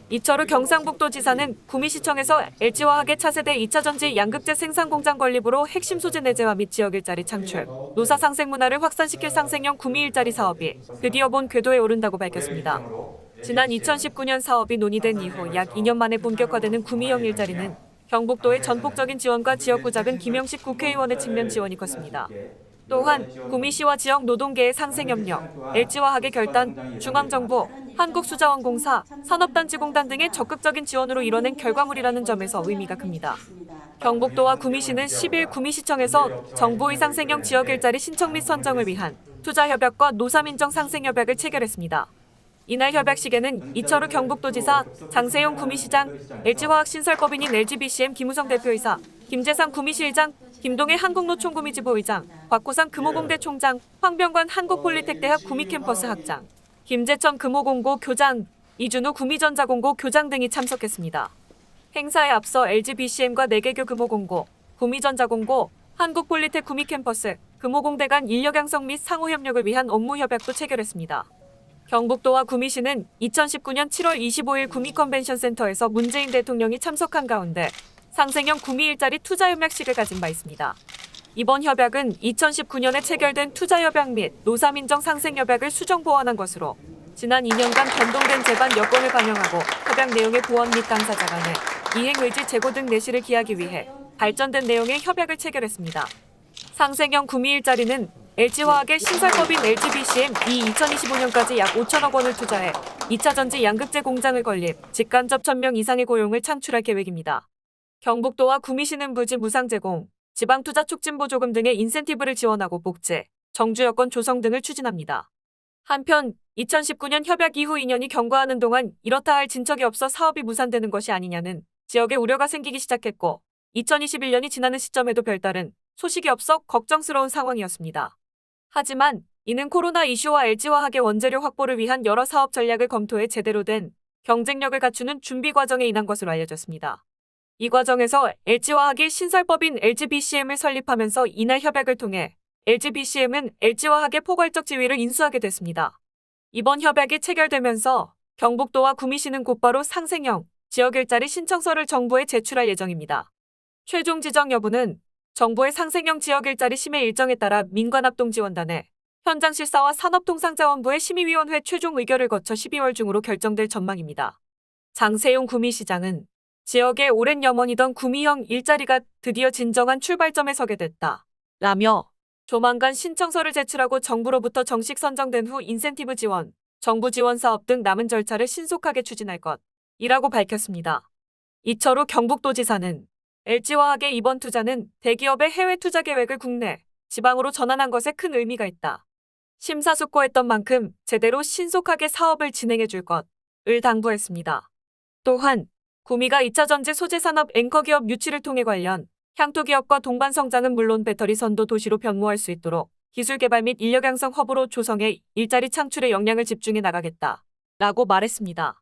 이철우 경상북도지사는 구미시청에서 LG화학의 차세대 2차 전지 양극재 생산 공장 건립으로 핵심 소재 내재화 및 지역 일자리 창출, 노사 상생 문화를 확산시킬 상생형 구미 일자리 사업이 드디어 본 궤도에 오른다고 밝혔습니다. 지난 2019년 사업이 논의된 이후 약 2년 만에 본격화되는 구미형 일자리는 경북도의 전폭적인 지원과 지역구 작은 김영식 국회의원의 측면 지원이 컸습니다. 또한 구미시와 지역 노동계의 상생협력, LG화학의 결단, 중앙정부, 한국수자원공사, 산업단지공단 등의 적극적인 지원으로 이뤄낸 결과물이라는 점에서 의미가 큽니다. 경북도와 구미시는 10일 구미시청에서 정부의 상생형 지역 일자리 신청 및 선정을 위한 투자협약과 노사민정 상생협약을 체결했습니다. 이날 협약식에는 이철우 경북도지사, 장세용 구미시장, LG화학 신설법인인 LGBCM 김우성 대표이사, 김재상 구미시의장, 김동해 한국노총 구미지부의장, 곽호상 금호공대 총장, 황병관 한국폴리텍대학 구미캠퍼스 학장, 김재천 금호공고 교장, 이준우 구미전자공고 교장 등이 참석했습니다. 행사에 앞서 LGBCM과 내개교 금호공고, 구미전자공고, 한국폴리텍 구미캠퍼스, 금호공대 간 인력 양성 및 상호협력을 위한 업무협약도 체결했습니다. 경북도와 구미시는 2019년 7월 25일 구미컨벤션센터에서 문재인 대통령이 참석한 가운데 상생형 구미 일자리 투자협약식을 가진 바 있습니다. 이번 협약은 2019년에 체결된 투자협약 및 노사민정 상생협약을 수정 보완한 것으로 지난 2년간 변동된 제반 여건을 반영하고 협약 내용의 보완 및 당사자 간의 이행 의지 제고 등 내실을 기하기 위해 발전된 내용의 협약을 체결했습니다. 상생형 구미 일자리는 LG화학의 신설법인 LGBCM이 2025년까지 약 5천억 원을 투자해 2차 전지 양극재 공장을 건립, 직간접 1,000명 이상의 고용을 창출할 계획입니다. 경북도와 구미시는 부지 무상 제공, 지방투자 촉진 보조금 등의 인센티브를 지원하고 복제, 정주 여건 조성 등을 추진합니다. 한편 2019년 협약 이후 2년이 경과하는 동안 이렇다 할 진척이 없어 사업이 무산되는 것이 아니냐는 지역에 우려가 생기기 시작했고 2021년이 지나는 시점에도 별다른 소식이 없어 걱정스러운 상황이었습니다. 하지만 이는 코로나 이슈와 LG화학의 원재료 확보를 위한 여러 사업 전략을 검토해 제대로 된 경쟁력을 갖추는 준비 과정에 인한 것으로 알려졌습니다. 이 과정에서 LG화학이 신설법인 LGBCM을 설립하면서 이날 협약을 통해 LGBCM은 LG화학의 포괄적 지위를 인수하게 됐습니다. 이번 협약이 체결되면서 경북도와 구미시는 곧바로 상생형 지역 일자리 신청서를 정부에 제출할 예정입니다. 최종 지정 여부는 정부의 상생형 지역 일자리 심의 일정에 따라 민관합동지원단의 현장 실사와 산업통상자원부의 심의위원회 최종 의결을 거쳐 12월 중으로 결정될 전망입니다. 장세용 구미시장은 지역의 오랜 염원이던 구미형 일자리가 드디어 진정한 출발점에 서게 됐다 라며 조만간 신청서를 제출하고 정부로부터 정식 선정된 후 인센티브 지원, 정부 지원 사업 등 남은 절차를 신속하게 추진할 것이라고 밝혔습니다. 이철우 경북도지사는 LG화학의 이번 투자는 대기업의 해외 투자 계획을 국내, 지방으로 전환한 것에 큰 의미가 있다. 심사숙고했던 만큼 제대로 신속하게 사업을 진행해 줄 것을 당부했습니다. 또한 구미가 2차 전지 소재 산업 앵커 기업 유치를 통해 관련 향토 기업과 동반 성장은 물론 배터리 선도 도시로 변모할 수 있도록 기술 개발 및 인력 양성 허브로 조성해 일자리 창출에 역량을 집중해 나가겠다 라고 말했습니다.